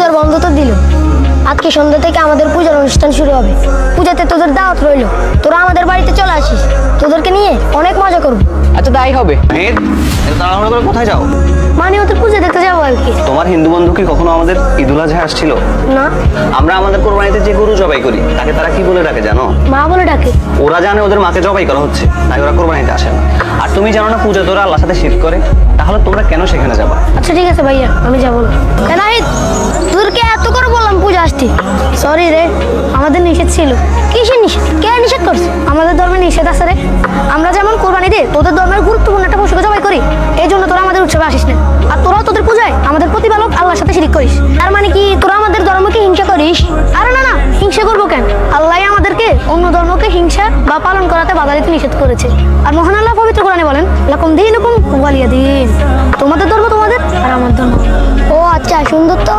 পূজার বন্ধ তো দিল। আজকে সন্ধ্যা থেকে আমাদের পূজার অনুষ্ঠান শুরু হবে। পূজাতে তোদের দাওয়াত রইল, তোরা আমাদের বাড়িতে চলে আসিস, তোদেরকে নিয়ে অনেক মজা করবো। আচ্ছা তাই হবে। মেদ, এত তাড়াহুড়ো করে কোথায় যাও? মানে ওদের পূজা দেখতে যাবো আর কি। তোমার হিন্দু বন্ধু কি কখনো আমাদের ঈদুল আজহা আসছিল? না, আমরা আমাদের কোরবানিতে যে গরু জবাই করি তাকে তারা কি বলে ডাকে জানো? মা বলে ডাকে। ওরা জানে ওদের মাকে জবাই করা হচ্ছে, তাই ওরা কোরবানিতে আসে না। আর তুমি জানো না পূজা তোরা আল্লাহর সাথে শিরক করে, তাহলে তোমরা কেন সেখানে যাবা? আচ্ছা ঠিক আছে ভাইয়া, আমি যাবো না। নাহিদ, তোদেরকে এত করে বললাম পূজা আসতে। সরি রে, আমাদের নিষেধ ছিল। কিসের নিষেধ? কে নিষেধ করছে? আমাদের ধর্মে নিষেধ আছে রে। আমরা যেমন কোরবানি দিই, তোদের ধর্মের গুরুত্বপূর্ণ একটা পশুকে জবাই করি, এই জন্য তোরা আমাদের উৎসবে আসিস না। আর তোরাও তোদের পূজায় আমাদের প্রতিপালক আল্লাহর সাথে শিরিক করিস। তার মানে কি তোরা আমাদের ধর্মকে হিংসা করিস? আরে না না, হিংসা করবো কেন? আল্লাহ আমাদেরকে অন্য ধর্মকে হিংসা বা পালন করাতে বাধা দিতে নিষেধ করেছে। আর মহান আল্লাহ পবিত্র কোরআনে বলেন, লাকুম দীনুকুম ওয়ালিয়া দীন। তোমাদের ধর্ম তোমাদের, আর আমার ধর্ম। ও আচ্ছা, সুন্দর তো।